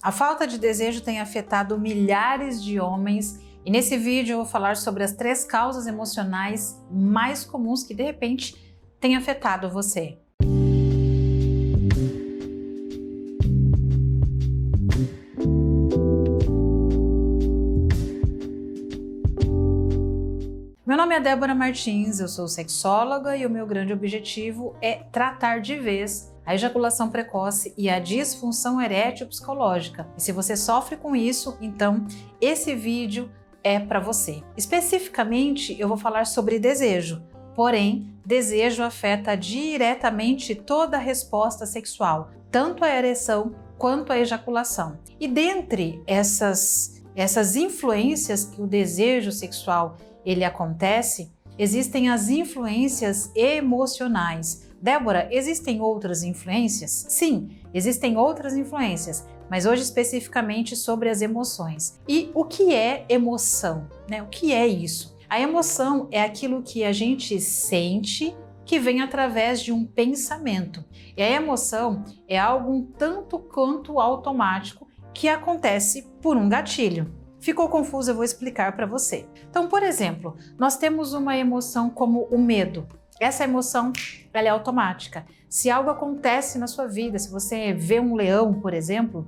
A falta de desejo tem afetado milhares de homens e nesse vídeo eu vou falar sobre as 3 causas emocionais mais comuns que de repente têm afetado você. Meu nome é Débora Martins, eu sou sexóloga e o meu grande objetivo é tratar de vez a ejaculação precoce e a disfunção erétil psicológica. E se você sofre com isso, então esse vídeo é para você. Especificamente, eu vou falar sobre desejo, porém, desejo afeta diretamente toda a resposta sexual, tanto a ereção quanto a ejaculação. E dentre essas influências que o desejo sexual ele acontece, existem as influências emocionais. Débora, existem outras influências? Sim, existem outras influências, mas hoje especificamente sobre as emoções. E o que é emoção, né? O que é isso? A emoção é aquilo que a gente sente que vem através de um pensamento. E a emoção é algo um tanto quanto automático que acontece por um gatilho. Ficou confuso? Eu vou explicar para você. Então, por exemplo, nós temos uma emoção como o medo. Essa emoção, ela é automática. Se algo acontece na sua vida, se você vê um leão, por exemplo,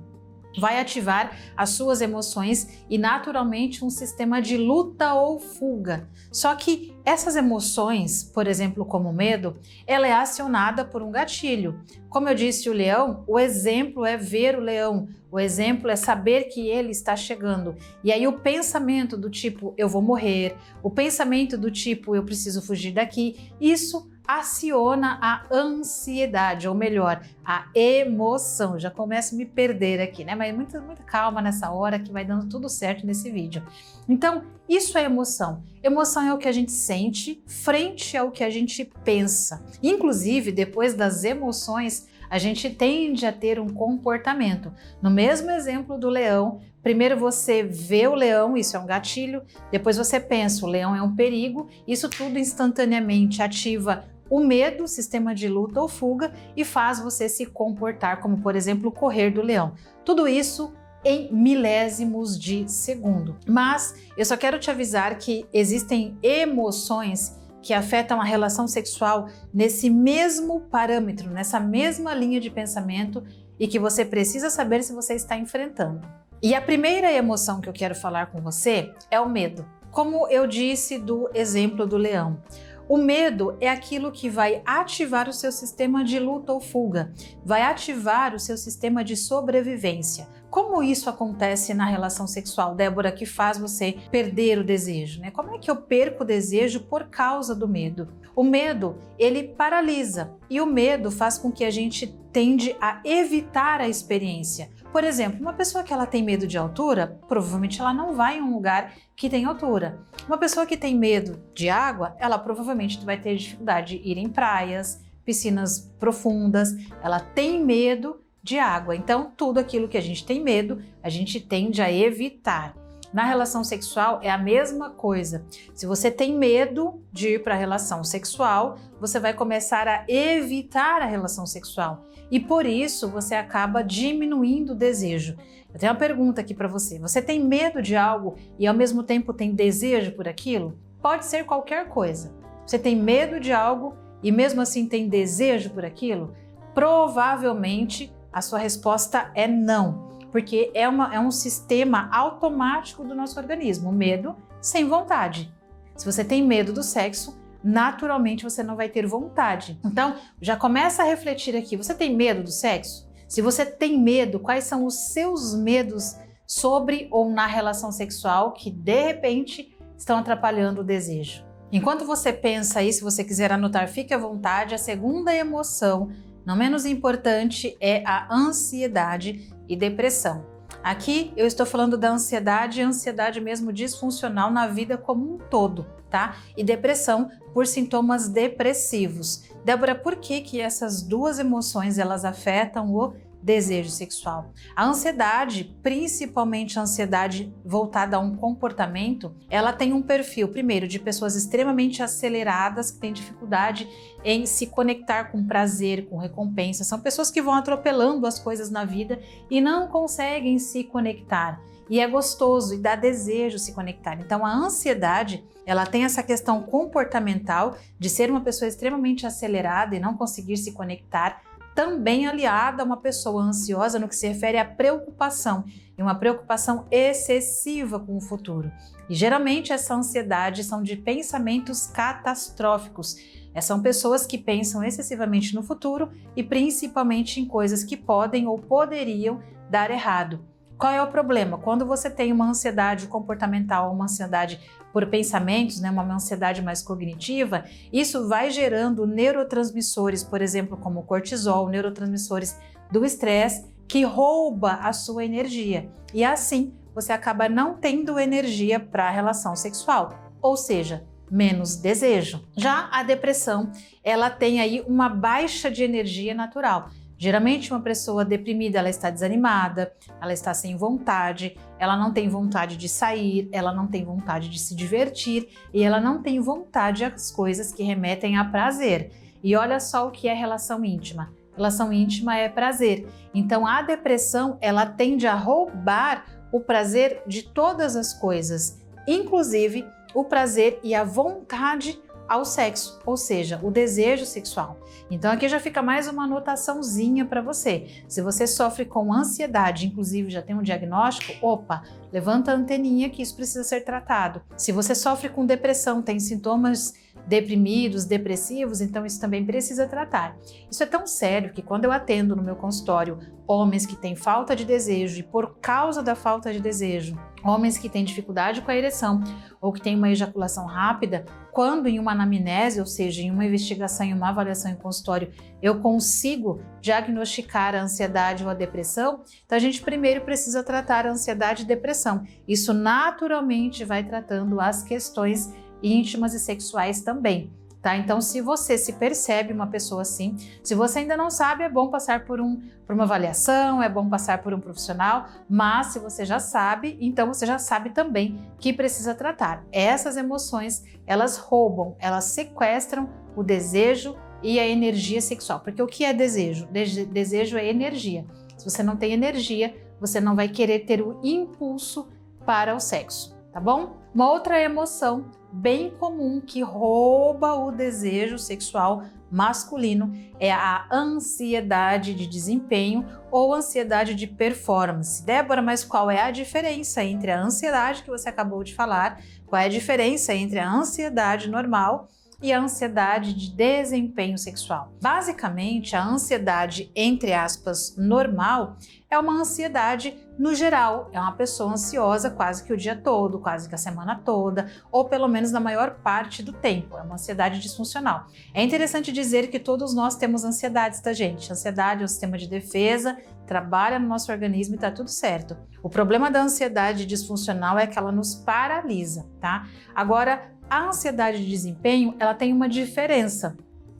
vai ativar as suas emoções e naturalmente um sistema de luta ou fuga. Só que essas emoções, por exemplo, como o medo, ela é acionada por um gatilho. Como eu disse, o leão, o exemplo é ver o leão, o exemplo é saber que ele está chegando. E aí o pensamento do tipo, eu vou morrer, o pensamento do tipo, eu preciso fugir daqui, isso aciona a ansiedade, ou melhor, a emoção. Já começo a me perder aqui, né? Mas muita calma nessa hora que vai dando tudo certo nesse vídeo. Então, isso é emoção. Emoção é o que a gente sente frente ao que a gente pensa. Inclusive, depois das emoções, a gente tende a ter um comportamento. No mesmo exemplo do leão, primeiro você vê o leão, isso é um gatilho, depois você pensa, o leão é um perigo, isso tudo instantaneamente ativa o medo, sistema de luta ou fuga, e faz você se comportar como, por exemplo, correr do leão. Tudo isso em milésimos de segundo. Mas eu só quero te avisar que existem emoções que afetam a relação sexual nesse mesmo parâmetro, nessa mesma linha de pensamento e que você precisa saber se você está enfrentando. E a primeira emoção que eu quero falar com você é o medo. Como eu disse do exemplo do leão, o medo é aquilo que vai ativar o seu sistema de luta ou fuga, vai ativar o seu sistema de sobrevivência. Como isso acontece na relação sexual, Débora, que faz você perder o desejo, né? Como é que eu perco o desejo por causa do medo? O medo, ele paralisa e o medo faz com que a gente tende a evitar a experiência. Por exemplo, uma pessoa que ela tem medo de altura, provavelmente ela não vai em um lugar que tem altura. Uma pessoa que tem medo de água, ela provavelmente vai ter dificuldade de ir em praias, piscinas profundas, ela tem medo de água. Então, tudo aquilo que a gente tem medo, a gente tende a evitar. Na relação sexual é a mesma coisa. Se você tem medo de ir para a relação sexual, você vai começar a evitar a relação sexual e por isso você acaba diminuindo o desejo. Eu tenho uma pergunta aqui para você. Você tem medo de algo e ao mesmo tempo tem desejo por aquilo? Pode ser qualquer coisa. Você tem medo de algo e mesmo assim tem desejo por aquilo? Provavelmente a sua resposta é não. Porque é um sistema automático do nosso organismo, medo sem vontade. Se você tem medo do sexo, naturalmente você não vai ter vontade. Então, já começa a refletir aqui, você tem medo do sexo? Se você tem medo, quais são os seus medos sobre ou na relação sexual que de repente estão atrapalhando o desejo? Enquanto você pensa aí, se você quiser anotar, fique à vontade, a segunda emoção, não menos importante, é a ansiedade e depressão. Aqui eu estou falando da ansiedade mesmo disfuncional na vida como um todo, tá? E depressão por sintomas depressivos. Débora, por que essas duas emoções elas afetam o desejo sexual. A ansiedade, principalmente a ansiedade voltada a um comportamento, ela tem um perfil, primeiro, de pessoas extremamente aceleradas, que têm dificuldade em se conectar com prazer, com recompensa. São pessoas que vão atropelando as coisas na vida e não conseguem se conectar. E é gostoso e dá desejo se conectar. Então a ansiedade, ela tem essa questão comportamental de ser uma pessoa extremamente acelerada e não conseguir se conectar, também aliada a uma pessoa ansiosa no que se refere à preocupação, e uma preocupação excessiva com o futuro. E geralmente essa ansiedade são de pensamentos catastróficos. São pessoas que pensam excessivamente no futuro e principalmente em coisas que podem ou poderiam dar errado. Qual é o problema? Quando você tem uma ansiedade comportamental, uma ansiedade por pensamentos, uma ansiedade mais cognitiva, isso vai gerando neurotransmissores, por exemplo, como o cortisol, neurotransmissores do estresse, que rouba a sua energia. E assim, você acaba não tendo energia para a relação sexual, ou seja, menos desejo. Já a depressão, ela tem aí uma baixa de energia natural. Geralmente uma pessoa deprimida, ela está desanimada, ela está sem vontade, ela não tem vontade de sair, ela não tem vontade de se divertir e ela não tem vontade às coisas que remetem a prazer. E olha só o que é relação íntima. Relação íntima é prazer. Então a depressão, ela tende a roubar o prazer de todas as coisas, inclusive o prazer e a vontade ao sexo, ou seja, o desejo sexual. Então aqui já fica mais uma anotaçãozinha para você. Se você sofre com ansiedade, inclusive já tem um diagnóstico, opa, levanta a anteninha que isso precisa ser tratado. Se você sofre com depressão, tem sintomas deprimidos, depressivos, então isso também precisa tratar. Isso é tão sério que quando eu atendo no meu consultório homens que têm falta de desejo e por causa da falta de desejo, homens que têm dificuldade com a ereção ou que têm uma ejaculação rápida, quando em uma anamnese, ou seja, em uma investigação, em uma avaliação em consultório, eu consigo diagnosticar a ansiedade ou a depressão, então a gente primeiro precisa tratar a ansiedade e depressão. Isso naturalmente vai tratando as questões íntimas e sexuais também. Tá? Então, se você se percebe uma pessoa assim, se você ainda não sabe, é bom passar por uma avaliação, é bom passar por um profissional, mas se você já sabe, então você já sabe também que precisa tratar. Essas emoções, elas roubam, elas sequestram o desejo e a energia sexual. Porque o que é desejo? Desejo é energia. Se você não tem energia, você não vai querer ter o impulso para o sexo, tá bom? Uma outra emoção bem comum que rouba o desejo sexual masculino é a ansiedade de desempenho ou ansiedade de performance. Débora, mas qual é a diferença entre a ansiedade que você acabou de falar? Qual é a diferença entre a ansiedade normal e a ansiedade de desempenho sexual? Basicamente, a ansiedade, entre aspas, normal, é uma ansiedade no geral. É uma pessoa ansiosa quase que o dia todo, quase que a semana toda, ou pelo menos na maior parte do tempo. É uma ansiedade disfuncional. É interessante dizer que todos nós temos ansiedades, tá, gente? Ansiedade é um sistema de defesa, trabalha no nosso organismo e tá tudo certo. O problema da ansiedade disfuncional é que ela nos paralisa, tá? Agora, a ansiedade de desempenho, ela tem uma diferença.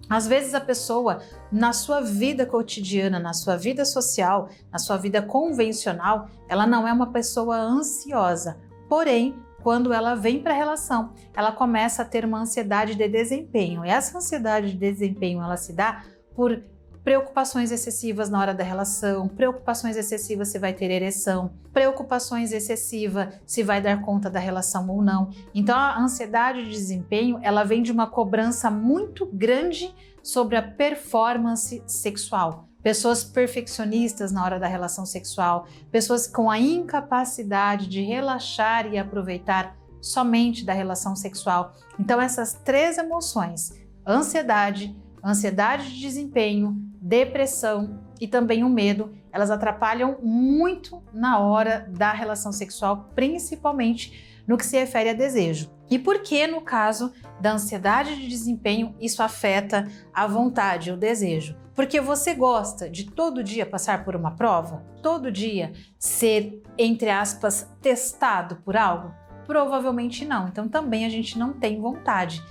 Às vezes a pessoa, na sua vida cotidiana, na sua vida social, na sua vida convencional, ela não é uma pessoa ansiosa. Porém, quando ela vem para a relação, ela começa a ter uma ansiedade de desempenho. E essa ansiedade de desempenho, ela se dá por preocupações excessivas na hora da relação, preocupações excessivas se vai ter ereção, preocupações excessivas se vai dar conta da relação ou não. Então a ansiedade de desempenho, ela vem de uma cobrança muito grande sobre a performance sexual. Pessoas perfeccionistas na hora da relação sexual, pessoas com a incapacidade de relaxar e aproveitar somente da relação sexual. Então essas três emoções, ansiedade de desempenho, depressão e também o medo, elas atrapalham muito na hora da relação sexual, principalmente no que se refere a desejo. E por que, no caso da ansiedade de desempenho, isso afeta a vontade, o desejo? Porque você gosta de todo dia passar por uma prova? Todo dia ser, entre aspas, testado por algo? Provavelmente não. Então também a gente não tem vontade.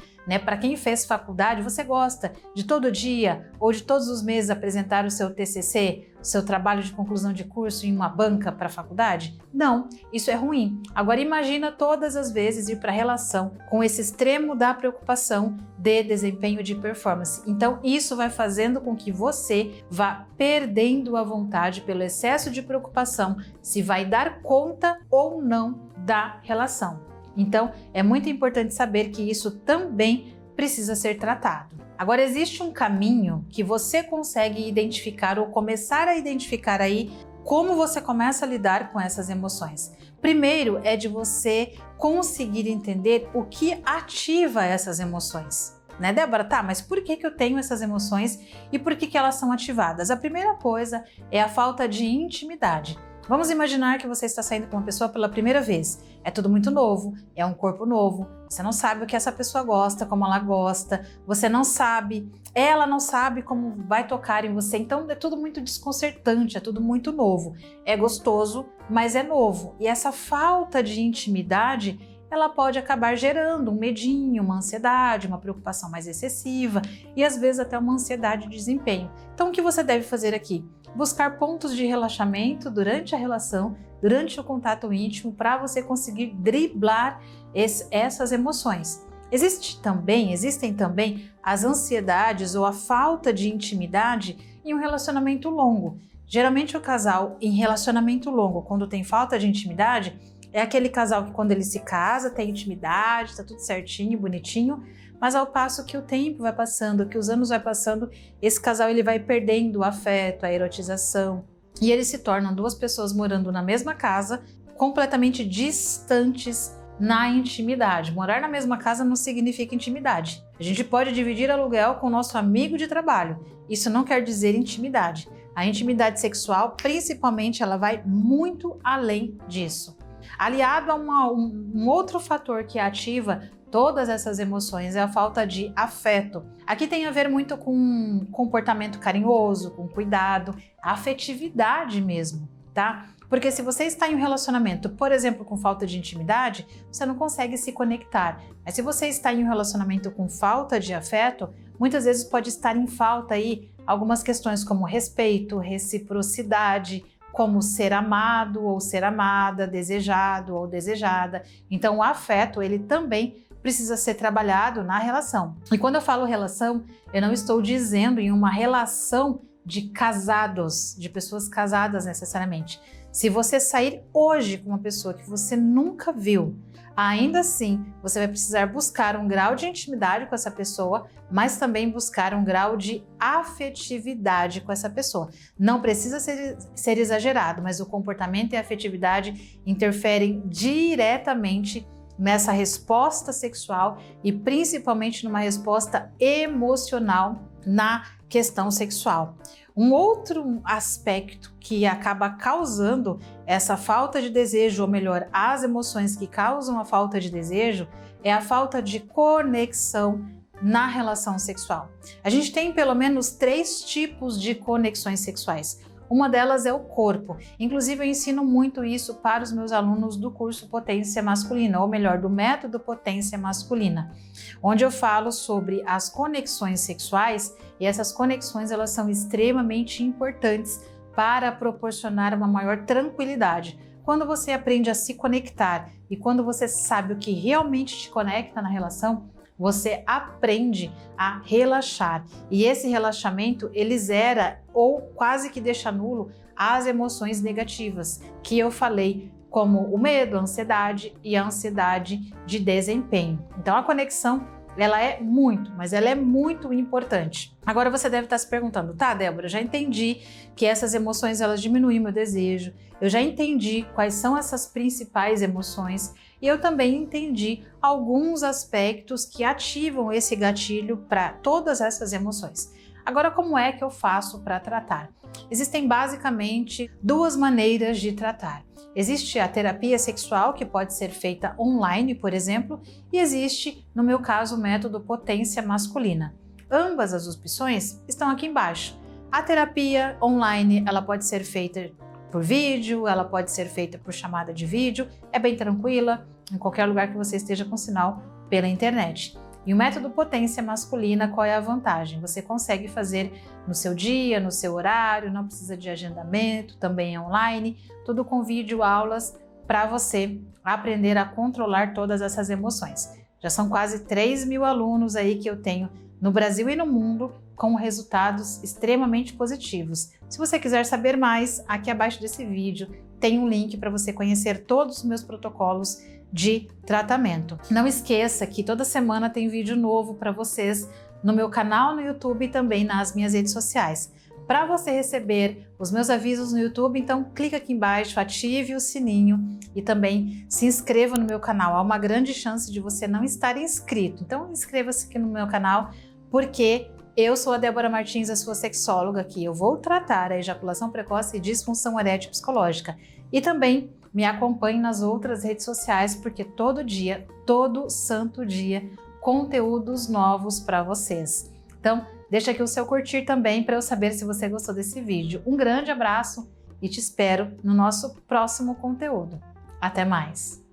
Para quem fez faculdade, você gosta de todo dia ou de todos os meses apresentar o seu TCC, seu trabalho de conclusão de curso em uma banca para a faculdade? Não, isso é ruim. Agora imagina todas as vezes ir para a relação com esse extremo da preocupação de desempenho de performance. Então isso vai fazendo com que você vá perdendo a vontade pelo excesso de preocupação se vai dar conta ou não da relação. Então é muito importante saber que isso também precisa ser tratado. Agora existe um caminho que você consegue identificar ou começar a identificar aí como você começa a lidar com essas emoções. Primeiro é de você conseguir entender o que ativa essas emoções. Né, Débora? Tá, mas por que eu tenho essas emoções e por que elas são ativadas? A primeira coisa é a falta de intimidade. Vamos imaginar que você está saindo com uma pessoa pela primeira vez. É tudo muito novo, é um corpo novo, você não sabe o que essa pessoa gosta, como ela gosta, você não sabe, ela não sabe como vai tocar em você, então é tudo muito desconcertante, é tudo muito novo. É gostoso, mas é novo. E essa falta de intimidade, ela pode acabar gerando um medinho, uma ansiedade, uma preocupação mais excessiva e às vezes até uma ansiedade de desempenho. Então o que você deve fazer aqui? Buscar pontos de relaxamento durante a relação, durante o contato íntimo, para você conseguir driblar essas emoções. Existem também as ansiedades ou a falta de intimidade em um relacionamento longo. Geralmente o casal em relacionamento longo, quando tem falta de intimidade, é aquele casal que quando ele se casa tem intimidade, tá tudo certinho, bonitinho, mas ao passo que o tempo vai passando, que os anos vai passando, esse casal ele vai perdendo o afeto, a erotização, e eles se tornam duas pessoas morando na mesma casa, completamente distantes na intimidade. Morar na mesma casa não significa intimidade. A gente pode dividir aluguel com o nosso amigo de trabalho. Isso não quer dizer intimidade. A intimidade sexual, principalmente, ela vai muito além disso. Aliado a um outro fator que ativa todas essas emoções é a falta de afeto. Aqui tem a ver muito com comportamento carinhoso, com cuidado, afetividade mesmo, tá? Porque se você está em um relacionamento, por exemplo, com falta de intimidade, você não consegue se conectar. Mas se você está em um relacionamento com falta de afeto, muitas vezes pode estar em falta aí algumas questões como respeito, reciprocidade, como ser amado ou ser amada, desejado ou desejada. Então o afeto, ele também precisa ser trabalhado na relação. E quando eu falo relação, eu não estou dizendo em uma relação de casados, de pessoas casadas necessariamente. Se você sair hoje com uma pessoa que você nunca viu, ainda assim você vai precisar buscar um grau de intimidade com essa pessoa, mas também buscar um grau de afetividade com essa pessoa. Não precisa ser exagerado, mas o comportamento e a afetividade interferem diretamente nessa resposta sexual e principalmente numa resposta emocional na questão sexual. Um outro aspecto que acaba causando essa falta de desejo, ou melhor, as emoções que causam a falta de desejo, é a falta de conexão na relação sexual. A gente tem pelo menos 3 tipos de conexões sexuais. Uma delas é o corpo. Inclusive, eu ensino muito isso para os meus alunos do curso Potência Masculina, ou melhor, do método Potência Masculina, onde eu falo sobre as conexões sexuais, e essas conexões elas são extremamente importantes para proporcionar uma maior tranquilidade. Quando você aprende a se conectar e quando você sabe o que realmente te conecta na relação, você aprende a relaxar. E esse relaxamento, ele zera ou quase que deixa nulo as emoções negativas que eu falei, como o medo, a ansiedade e a ansiedade de desempenho. Então a conexão, ela é muito, mas ela é muito importante. Agora você deve estar se perguntando, tá, Débora, já entendi que essas emoções elas diminuem meu desejo, eu já entendi quais são essas principais emoções e eu também entendi alguns aspectos que ativam esse gatilho para todas essas emoções. Agora, como é que eu faço para tratar? Existem basicamente 2 maneiras de tratar. Existe a terapia sexual, que pode ser feita online, por exemplo, e existe, no meu caso, o método Potência Masculina. Ambas as opções estão aqui embaixo. A terapia online, ela pode ser feita por vídeo, ela pode ser feita por chamada de vídeo, é bem tranquila, em qualquer lugar que você esteja com sinal pela internet. E o método potência masculina, qual é a vantagem? Você consegue fazer no seu dia, no seu horário, não precisa de agendamento, também é online, tudo com vídeo, aulas para você aprender a controlar todas essas emoções. Já são quase 3.000 alunos aí que eu tenho no Brasil e no mundo com resultados extremamente positivos. Se você quiser saber mais, aqui abaixo desse vídeo tem um link para você conhecer todos os meus protocolos de tratamento. Não esqueça que toda semana tem vídeo novo para vocês no meu canal no YouTube e também nas minhas redes sociais. Para você receber os meus avisos no YouTube, então clica aqui embaixo, ative o sininho e também se inscreva no meu canal. Há uma grande chance de você não estar inscrito, então inscreva-se aqui no meu canal, porque eu sou a Débora Martins, a sua sexóloga aqui. Eu vou tratar a ejaculação precoce e disfunção erétil psicológica. E também me acompanhe nas outras redes sociais, porque todo dia, todo santo dia, conteúdos novos para vocês. Então, deixa aqui o seu curtir também para eu saber se você gostou desse vídeo. Um grande abraço e te espero no nosso próximo conteúdo. Até mais!